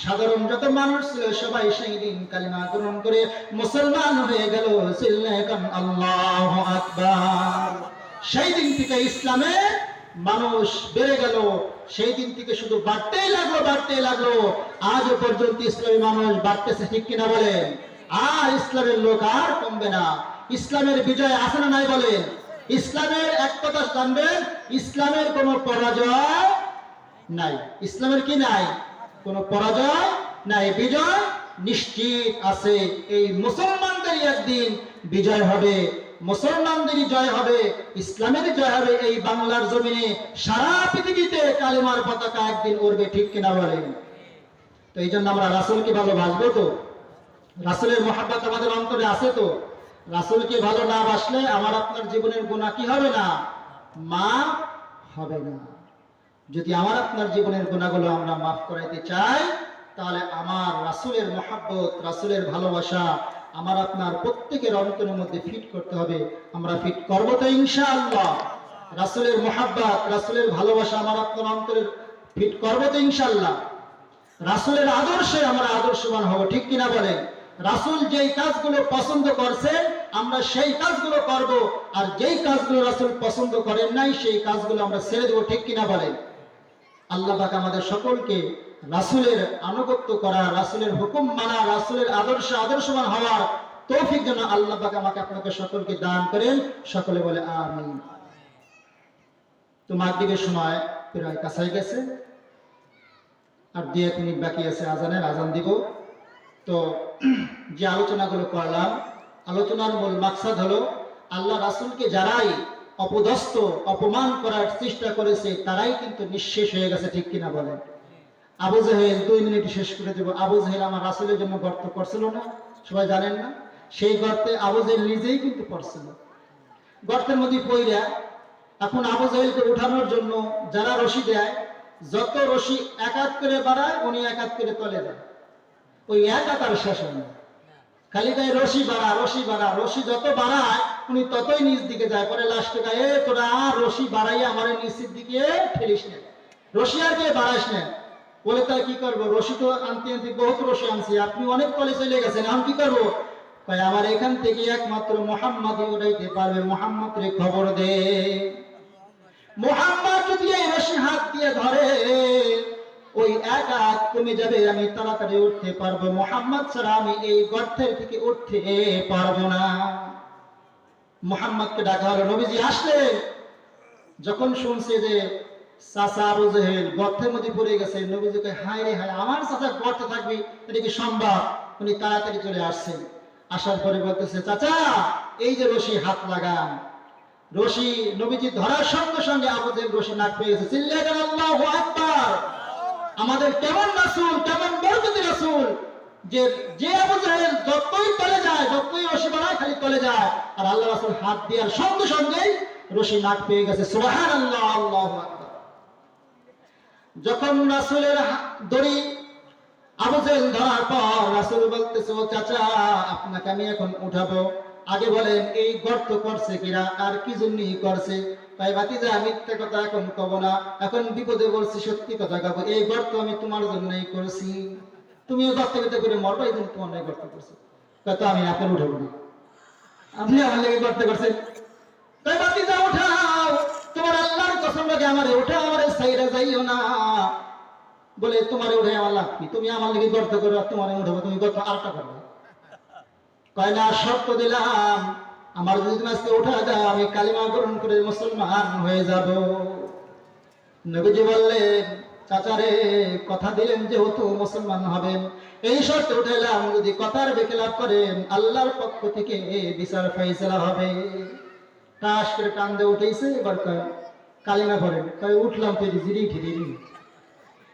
সাধারণ যত মানুষ ছিল সবাই সেই দিন কালিমা গ্রহণ করে মুসলমান হয়ে গেল। চিল্লায়ে আল্লাহু আকবার। সেই দিন থেকে ইসলামে মানুষ বেড়ে গেল, সেই দিন থেকে শুধু বাড়তেই লাগলো। আজও পর্যন্ত ইসলামী মানুষ বাড়তেছে, ঠিক কিনা বলেন? আর ইসলামের লোক আর কমবে না। ইসলামের বিজয় আছে না নাই বলেন? ইসলামের এক কথা জানবেন, ইসলামের কোনো পরাজয় নাই। ইসলামের কি নাই? কোনো পরাজয় নাই, বিজয় নিশ্চিত আছে। এই মুসলমানদেরই একদিন বিজয় হবে, মুসলমানদেরই জয় হবে, ইসলামের জয় হবে। এই বাংলার জমিনে সারা পৃথিবীতে কালেমার পতাকা একদিন উড়বে, ঠিক কিনা বলেন? তো এই জন্য আমরা রাসূলকে ভালোবাসবো তো? রাসূলের মহব্বত আমাদের অন্তরে আছে তো? রাসূলকে ভালো না বাসলে আমার আপনার জীবনের গুনাহ কি হবে না? মাফ হবে না। যদি আমার আপনার জীবনের গুনাহগুলো আমরা মাফ করাইতে চাই, তাহলে আমার রাসূলের মহব্বত, রাসূলের ভালোবাসা আমার আপনার প্রত্যেকের অন্তরের মধ্যে ফিট করতে হবে। আমরা ফিট করবো তো ইনশাআল্লাহ? রাসূলের মহব্বত, রাসূলের ভালোবাসা আমার আপনার অন্তরের ফিট করবো তো ইনশাআল্লাহ? রাসূলের আদর্শে আমরা আদর্শবান হব, ঠিক কিনা বলেন? রাসূল যেই কাজগুলো পছন্দ করছেন আমরা সেই কাজগুলো করব, আর যেই কাজগুলো রাসূল পছন্দ করেন নাই সেই কাজগুলো আমরা ছেড়ে দেব, ঠিক কিনা বলেন? আল্লাহ পাক আমাদের সকলকে রাসূলের আনুগত্য করা, রাসূলের হুকুম মানা, রাসূলের আদর্শে আদর্শবান হওয়ার তৌফিক যেন আল্লাহ পাক আমাকে আপনাকে সকলকে দান করেন। সকলে বলে আমিন। তো মাগরিবের সময় প্রায় কাছে গেছে, আর 2-1 মিনিট বাকি আছে আজানের, আজান দিব। তো যে আলোচনাগুলো করলাম, আলোচনার মূল মাকসাদ হলো আল্লাহ রাসূলকে যারাই অপদস্থ অপমান করার চেষ্টা করেছে তারাই কিন্তু নিঃশেষ হয়ে গেছে, ঠিক কিনা বলেন? আবু জাহেল, 2 মিনিট শেষ করে দেব। আবু জাহেল আমার রাসূলের জন্য গর্ত করছিল না? সবাই জানেন না? সেই গর্তে আবু জাহেল নিজেই কিন্তু পড়ছিল। গর্তের মধ্যে পইরা এখন আবু জাহেলকে উঠানোর জন্য যারা রশি দেয়, যত রশি এক হাত করে বাড়ায় উনি এক হাত করে তলে যায়, ওই এক হাত আর শেষ হয় না। খালি গায়ে রশি বাড়া, রশি বাড়া, রশি যত বাড়ায় উনি ততই নিচ দিকে যায়। পরে লাস্টে গায়ে তোরা আর রশি বাড়াইয়া আমার নিচের দিকে ঠেলিস না, রশি আর কে বাড়াইস না। বলে তাই কি করবো? রশি তো আনতে আনতে বহুত রশি আনছি, আপনি অনেক তলে চলে গেছেন, এখন কি করবো? কয় আমার এখান থেকে একমাত্র মুহাম্মদই উঠাইতে পারবে, মুহাম্মদ রে খবর দে। মুহাম্মদ যদি এই রশি হাত দিয়ে ধরে ওই এক হাত কমে যাবে, আমি তাড়াতাড়ি উঠতে পারবো। মুহাম্মদ ছাড়া আমি এই গর্তের থেকে উঠতে পারবো না। মুহাম্মদকে ডাকা হলো। নবীজি আসলেন, যখন শুনছে যে চাচা আবু জাহেল গর্তের মধ্যে পড়ে গেছে, নবীজি কয় হায় রে হায়, আমার চাচা গর্তে থাকবে, এটা কি সম্ভব? উনি তাড়াতাড়ি চলে আসছেন। আসার পরে বলতেছে, চাচা এই যে রশি, হাত লাগান। রশি নবীজি ধরার সঙ্গে সঙ্গে আবু জাহেল রশি নাক পেয়ে গেছে। চিল্লায়ে বলেন আল্লাহু আকবার। আমাদের কেমন রাসূল, কেমন বরকতি রাসূল, যে যে আবু জাহেল যতই তলে যায়, যতই রশি বাড়ায় খালি তলে যায়, আর আল্লাহ রাসূল হাত দেওয়ার সঙ্গে সঙ্গেই রশি নাক পেয়ে গেছে। সুবহানাল্লাহ, আল্লাহু আকবার। যখন রাসূলের দড়ি আবু জাহেল ধরার পর রাসূল বলতেছে, ও চাচা আপনাকে আমি এখন উঠাবো, আগে বলেন এই গর্ত করছে কিনা, আর কি জন্যই করছে? তাই ভাতিজা মিথ্যা কথা এখন কব না, এখন বিপদে পড়ছি, সত্যি কথা কব। এই গর্ত আমি তোমার জন্যই করছি, তুমি গর্ত করে মরবা, এই জন্য তোমার নাই গর্ত করছি। তো আমি আপনার উঠাবো না, আপনি আমার লেগে গর্ত করছেন। তাই ভাতিজা উঠাও, তোমার আল্লাহর কসম লাগে আমারে উঠাও, আমারে সাইরা যাইও না। বলে তোমারে উঠে আমার লাভ কি? তুমি আমার লেগে গর্ত করো, তোমারে উঠাবো, তুমি গর্ত আরেকটা করবে। কয় না, শর্ত দিলাম, আমার যদি তুমি আজকে উঠা দাও আমি কালিমা গ্রহণ করে মুসলমান হয়ে যাব। নবীজি বললেন, চাচারে কথা দিলেন যেহেতু মুসলমান হবেন, এই শর্তে উঠাইলাম যদি কথার বেখেলাপ করেন আল্লাহর পক্ষ থেকে বিচার ফয়সালা হবে। টাস করে কান্দে উঠেছে, এবার কালিমা পড়েন। তাই উঠলাম তো জিরেই ঠিকই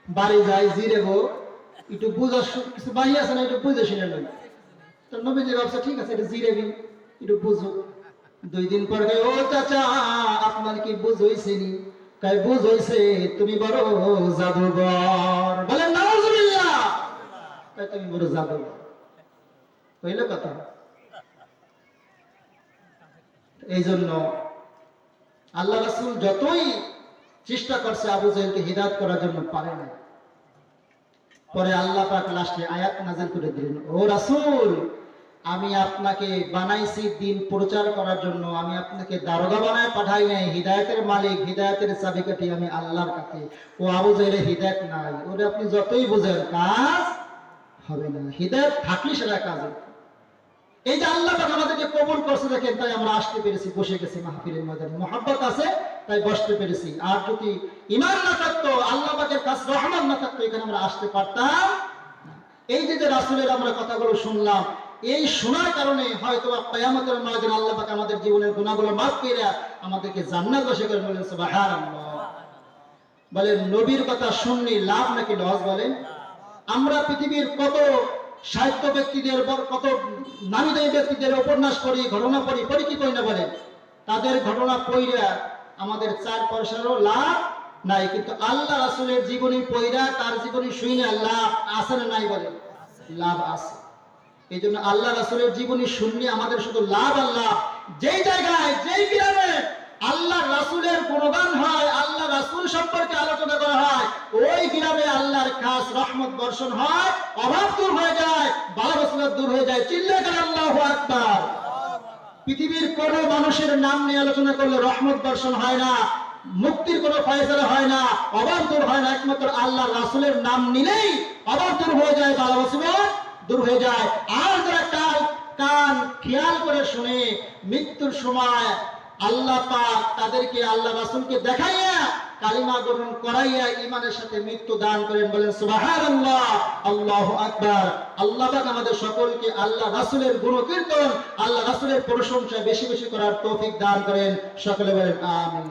বাড়ি যাই জিরে গো একটু বুঝা কিছু বাহি আছে না, একটু বুঝে শুনে নেই। তো নবীজি ভাবছে ঠিক আছে এটা জিরেবি একটু বুঝো। 2 দিন পর ও চাচা আপনার কি বুঝ হইছেনি? তাই বুঝ হইছে তুমি বড় জাদুঘর। বলেন নাউজুবিল্লাহ। তাই তুমি বড় জাদুঘর হইল কথা। এই জন্য আল্লাহ রাসূল যতই চেষ্টা করছে আবু জাহেলকে হিদায়াত করার জন্য পারে না। পরে আল্লাহ পাক লাস্টে আয়াত নাযিল করে দিলেন, ও রাসূল আমি আপনাকে বানাইছি দিন প্রচার করার জন্য, আমি আপনাকে দারোগা বানায় পাঠাই নাই। হিদায়াতের মালিক, হিদায়াতের চাবিকাঠি আমি আল্লাহর কাছে। ও আবু জাহেলের হিদায়াত নাই, ওরে আপনি যতই বোঝেন কাজ হবে না। হিদায়াত থাকলে সেটা কাজ হবে। এই যে আল্লাহ পাক আমাদেরকে কবুল করছে দেখেন, তাই আমরা আসতে পেরেছি, বসে গেছি মাহফিলের ময়দানে। মুহাব্বত আছে তাই বসতে পেরেছি। আর যদি ঈমান না থাকতো, আল্লাহ পাকের কাছে রহমত না থাকতো, এখানে আমরা আসতে পারতাম না। এই যে রাসূলের আমরা কথাগুলো শুনলাম, এই শোনার কারণে হয়তো কিয়ামতের ময়দানে আল্লাহ পাক আমাদের জীবনের গুনাহগুলো মাফ করে আমাদেরকে জান্নাতবাসী করে। বলেন সুবহানাল্লাহ। বলেন নবীর কথা শুননি লাভ নাকি লস? বলেন আমরা পৃথিবীর কত সাহিত্য ব্যক্তিদের, কত নামী দামি ব্যক্তিদের উপন্যাস পড়ি, ঘটনা পড়ি কি করি না? বলেন তাদের ঘটনা পড়িয়া আমাদের 4 পয়সারও লাভ নাই, কিন্তু আল্লাহ রাসূলের জীবনী পড়িয়া তার জীবনী শুনে লাভ আছে না নাই? বলেন লাভ আছে। এই জন্য আল্লাহ রাসূলের জীবনী শুনলে আমাদের শুধু লাভ আর লাভ। যেই জায়গায় যেই গ্রামে আল্লাহ রাসূলের গুণগান হয়, আল্লাহ রাসূল সম্পর্কে আলোচনা করা হয়, ওই গ্রামে আল্লাহর খাস রহমত বর্ষণ হয়, অভাব দূর হয়ে যায়, বালা মুসিবত দূর হয়ে যায়। চিল্লায়ে বলেন আল্লাহু আকবার। পৃথিবীর কোন মানুষের নাম নিয়ে আলোচনা করলে রহমত বর্ষণ হয় না, মুক্তির কোনো ফয়সালা হয় না, অভাব দূর হয় না। একমাত্র আল্লাহ রাসূলের নাম নিলেই অভাব দূর হয়ে যায়, বালা মুসিবত দূর হয়ে যায়। আর যারা কান খেয়াল করে শুনে মৃত্যুর সময় আল্লাহ পাক তাদেরকে আল্লাহ রাসূলকে দেখাইয়া কালিমা গ্রহণ করাইয়া ঈমানের সাথে মৃত্যু দান করেন। বলেন সুবহানাল্লাহ, আল্লাহু আকবার। আল্লাহ পাক আমাদের সকলকে আল্লাহ রাসূলের গুণকীর্তন, আল্লাহ রাসূলের প্রশংসা বেশি বেশি করার তৌফিক দান করেন। সকলে বলেন আমিন।